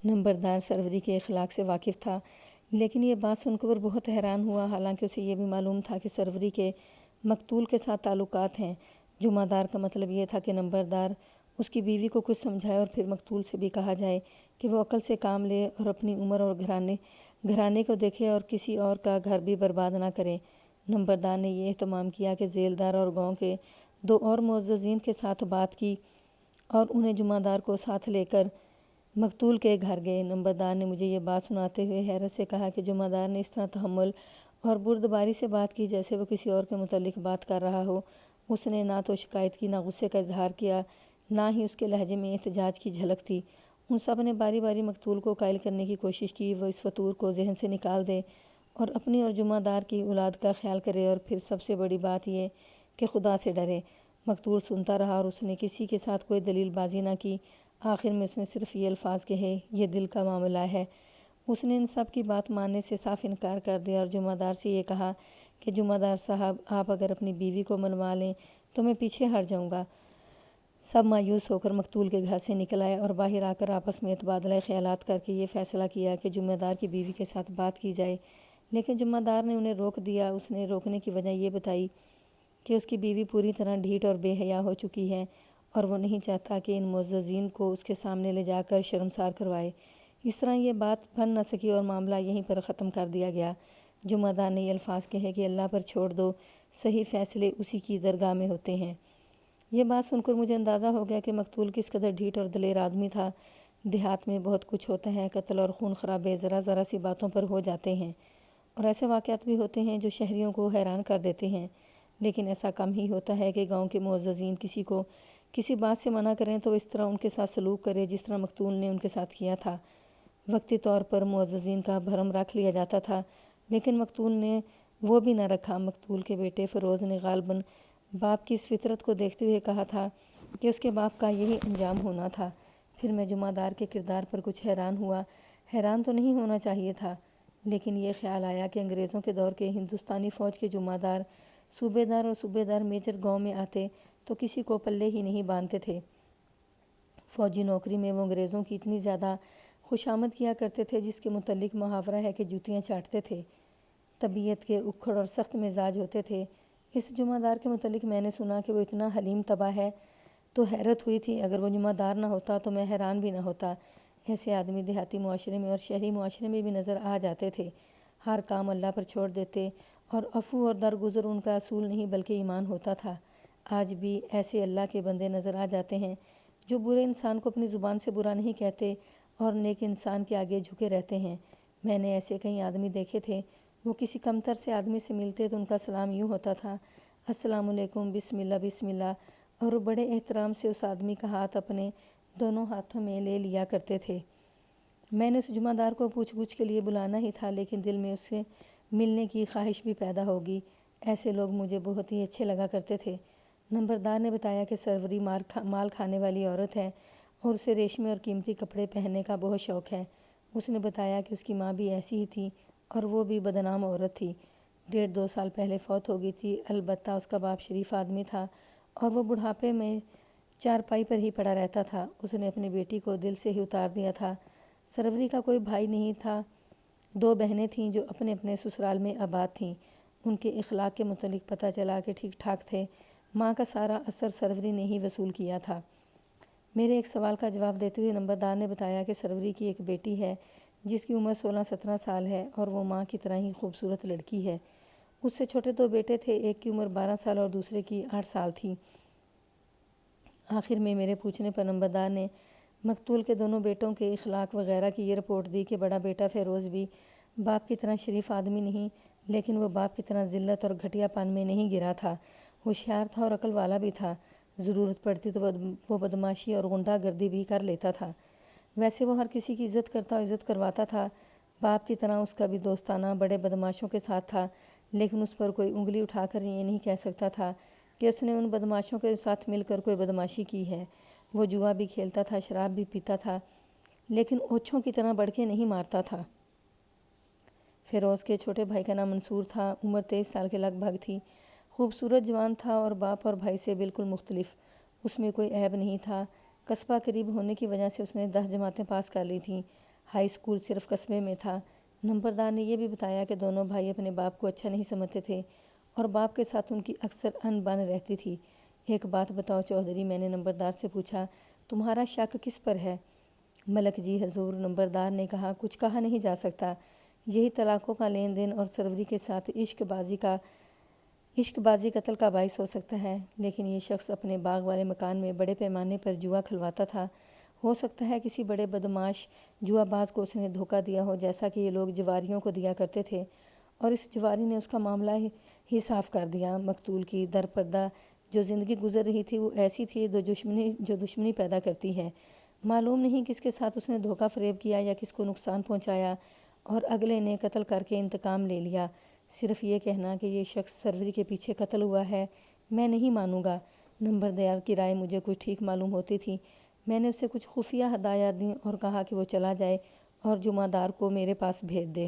نمبردار سروری کے اخلاق سے واقف تھا، لیکن یہ بات سن کر بہت حیران ہوا، حالانکہ اسے یہ بھی معلوم تھا کہ سروری کے مقتول کے ساتھ تعلقات ہیں۔ جمعہ دار کا مطلب یہ تھا کہ نمبردار اس کی بیوی کو کچھ سمجھائے اور پھر مقتول سے بھی کہا جائے کہ وہ عقل سے کام لے اور اپنی عمر اور گھرانے کو دیکھے اور کسی اور کا گھر بھی برباد نہ کرے۔ نمبردار نے یہ اہتمام کیا کہ ذیلدار اور گاؤں کے 2 اور معززین کے ساتھ بات کی اور انہیں جمعہ دار کو ساتھ لے کر مقتول کے گھر گئے۔ نمبردار نے مجھے یہ بات سناتے ہوئے حیرت سے کہا کہ جمعہ دار نے اس طرح تحمل اور بردباری سے بات کی جیسے وہ کسی اور کے متعلق بات کر رہا ہو۔ اس نے نہ تو شکایت کی، نہ غصے کا اظہار کیا، نہ ہی اس کے لہجے میں احتجاج کی جھلک تھی۔ ان سب نے باری باری مقتول کو قائل کرنے کی کوشش کی وہ اس فطور کو ذہن سے نکال دے اور اپنی اور جمعہ دار کی اولاد کا خیال کرے، اور پھر سب سے بڑی بات یہ کہ خدا سے ڈرے۔ مقتول سنتا رہا اور اس نے کسی کے ساتھ کوئی دلیل بازی نہ کی۔ آخر میں اس نے صرف یہ الفاظ کہے، یہ دل کا معاملہ ہے۔ اس نے ان سب کی بات ماننے سے صاف انکار کر دیا اور جمعہ دار سے یہ کہا کہ جمعہ دار صاحب، آپ اگر اپنی بیوی کو منوا لیں تو میں پیچھے ہٹ جاؤں گا۔ سب مایوس ہو کر مقتول کے گھر سے نکل آئے اور باہر آ کر آپس میں تبادلہ خیالات کر کے یہ فیصلہ کیا کہ جمعہ دار کی بیوی کے ساتھ بات کی جائے، لیکن جمعہ دار نے انہیں روک دیا۔ اس نے روکنے کی وجہ یہ بتائی کہ اس کی بیوی پوری طرح ڈھیٹ اور بے حیا ہو چکی ہے اور وہ نہیں چاہتا کہ ان معززین کو اس کے سامنے لے جا کر شرمسار کروائے۔ اس طرح یہ بات بن نہ سکی اور معاملہ یہیں پر ختم کر دیا گیا۔ جمعہ دار نے یہ الفاظ کہے کہ اللہ پر چھوڑ دو، صحیح فیصلے اسی کی درگاہ میں ہوتے ہیں۔ یہ بات سن کر مجھے اندازہ ہو گیا کہ مقتول کس قدر ڈھیٹ اور دلیر آدمی تھا۔ دیہات میں بہت کچھ ہوتا ہے، قتل اور خون خرابے ذرا ذرا سی باتوں پر ہو جاتے ہیں، اور ایسے واقعات بھی ہوتے ہیں جو شہریوں کو حیران کر دیتے ہیں، لیکن ایسا کم ہی ہوتا ہے کہ گاؤں کے معززین کسی کو کسی بات سے منع کریں تو اس طرح ان کے ساتھ سلوک کرے جس طرح مقتول نے ان کے ساتھ کیا تھا۔ وقتی طور پر معززین کا بھرم رکھ لیا جاتا تھا، لیکن مقتول نے وہ بھی نہ رکھا۔ مقتول کے بیٹے فیروز نے غالباً باپ کی اس فطرت کو دیکھتے ہوئے کہا تھا کہ اس کے باپ کا یہی انجام ہونا تھا۔ پھر میں جمعہ دار کے کردار پر کچھ حیران ہوا۔ حیران تو نہیں ہونا چاہیے تھا، لیکن یہ خیال آیا کہ انگریزوں کے دور کے ہندوستانی فوج کے جمعہ دار، صوبے دار اور صوبے دار میجر گاؤں میں آتے تو کسی کو پلے ہی نہیں باندھتے تھے۔ فوجی نوکری میں وہ انگریزوں کی اتنی زیادہ خوشامد کیا کرتے تھے جس کے متعلق محاورہ ہے کہ جوتیاں چاٹتے تھے۔ طبیعت کے اکھڑ اور سخت مزاج ہوتے تھے۔ اس جمعہ دار کے متعلق میں نے سنا کہ وہ اتنا حلیم طبع ہے تو حیرت ہوئی تھی۔ اگر وہ جمعہ دار نہ ہوتا تو میں حیران بھی نہ ہوتا۔ ایسے آدمی دیہاتی معاشرے میں اور شہری معاشرے میں بھی نظر آ جاتے تھے۔ ہر کام اللہ پر چھوڑ دیتے اور عفو اور درگزر ان کا اصول نہیں بلکہ ایمان ہوتا تھا۔ آج بھی ایسے اللہ کے بندے نظر آ جاتے ہیں جو برے انسان کو اپنی زبان سے برا نہیں کہتے اور نیک انسان کے آگے جھکے رہتے ہیں۔ میں نے ایسے کئی آدمی دیکھے تھے، وہ کسی کمتر سے آدمی سے ملتے تو ان کا سلام یوں ہوتا تھا، السلام علیکم، بسم اللہ بسم اللہ، اور وہ بڑے احترام سے اس آدمی کا ہاتھ اپنے دونوں ہاتھوں میں لے لیا کرتے تھے۔ میں نے اس جمعہ دار کو پوچھ گچھ کے لیے بلانا ہی تھا، لیکن دل میں اس سے ملنے کی خواہش بھی پیدا ہوگی۔ ایسے لوگ مجھے بہت ہی اچھے لگا کرتے تھے۔ نمبردار نے بتایا کہ سروری مال کھانے والی عورت ہے اور اسے ریشمی اور قیمتی کپڑے پہننے کا بہت شوق ہے۔ اس نے بتایا کہ اس کی ماں بھی ایسی ہی تھی اور وہ بھی بدنام عورت تھی، 1.5-2 سال پہلے فوت ہو گئی تھی۔ البتہ اس کا باپ شریف آدمی تھا اور وہ بڑھاپے میں چارپائی پر ہی پڑا رہتا تھا۔ اس نے اپنی بیٹی کو دل سے ہی اتار دیا تھا۔ سروری کا کوئی بھائی نہیں تھا، 2 بہنیں تھیں جو اپنے اپنے سسرال میں آباد تھیں۔ ان کے اخلاق کے متعلق پتہ چلا کہ ٹھیک ٹھاک تھے۔ ماں کا سارا اثر سروری نے ہی وصول کیا تھا۔ میرے ایک سوال کا جواب دیتے ہوئے نمبردار نے بتایا کہ سروری کی ایک بیٹی ہے جس کی عمر 16-17 سال ہے اور وہ ماں کی طرح ہی خوبصورت لڑکی ہے۔ اس سے چھوٹے 2 بیٹے تھے، ایک کی عمر 12 سال اور دوسرے کی 8 سال تھی۔ آخر میں میرے پوچھنے پر نمبردار نے مقتول کے دونوں بیٹوں کے اخلاق وغیرہ کی یہ رپورٹ دی کہ بڑا بیٹا فیروز بھی باپ کی طرح شریف آدمی نہیں، لیکن وہ باپ کی طرح ذلت اور گھٹیا پن میں نہیں گرا تھا۔ ہوشیار تھا اور عقل والا بھی تھا۔ ضرورت پڑتی تو وہ بدماشی اور غنڈہ گردی بھی کر لیتا تھا۔ ویسے وہ ہر کسی کی عزت کرتا اور عزت کرواتا تھا۔ باپ کی طرح اس کا بھی دوستانہ بڑے بدماشوں کے ساتھ تھا، لیکن اس پر کوئی انگلی اٹھا کر یہ نہیں کہہ سکتا تھا کہ اس نے ان بدماشوں کے ساتھ مل کر کوئی بدماشی کی ہے۔ وہ جوا بھی کھیلتا تھا، شراب بھی پیتا تھا، لیکن اوچھوں کی طرح بڑھ کے نہیں مارتا تھا۔ فیروز کے چھوٹے بھائی کا نام منصور تھا، عمر 23 سال کے لگ بھگ تھی۔ خوبصورت جوان تھا اور باپ اور بھائی سے بالکل مختلف۔ اس میں کوئی عیب نہیں تھا۔ قصبہ قریب ہونے کی وجہ سے اس نے 10 جماعتیں پاس کر لی تھیں۔ ہائی اسکول صرف قصبے میں تھا۔ نمبردار نے یہ بھی بتایا کہ دونوں بھائی اپنے باپ کو اچھا نہیں سمجھتے تھے اور باپ کے ساتھ ان کی اکثر ان بن رہتی تھی۔ ایک بات بتاؤ چودھری، میں نے نمبردار سے پوچھا، تمہارا شک کس پر ہے؟ ملک جی حضور، نمبردار نے کہا، کچھ کہا نہیں جا سکتا۔ یہی طلاقوں کا لین دین اور سروری کے ساتھ عشق بازی قتل کا باعث ہو سکتا ہے، لیکن یہ شخص اپنے باغ والے مکان میں بڑے پیمانے پر جوا کھلواتا تھا۔ ہو سکتا ہے کسی بڑے بدمعاش جوا باز کو اس نے دھوکہ دیا ہو، جیسا کہ یہ لوگ جواریوں کو دیا کرتے تھے، اور اس جواری نے اس کا معاملہ ہی صاف کر دیا۔ مقتول کی درپردہ جو زندگی گزر رہی تھی وہ ایسی تھی جو دشمنی پیدا کرتی ہے۔ معلوم نہیں کس کے ساتھ اس نے دھوکہ فریب کیا یا کس کو نقصان پہنچایا اور اگلے نے قتل کر کے انتقام لے لیا۔ صرف یہ کہنا کہ یہ شخص سروری کے پیچھے قتل ہوا ہے، میں نہیں مانوں گا۔ نمبردار کی رائے مجھے کچھ ٹھیک معلوم ہوتی تھی۔ میں نے اسے کچھ خفیہ ہدایات دیں اور کہا کہ وہ چلا جائے اور جمعہ دار کو میرے پاس بھیج دے۔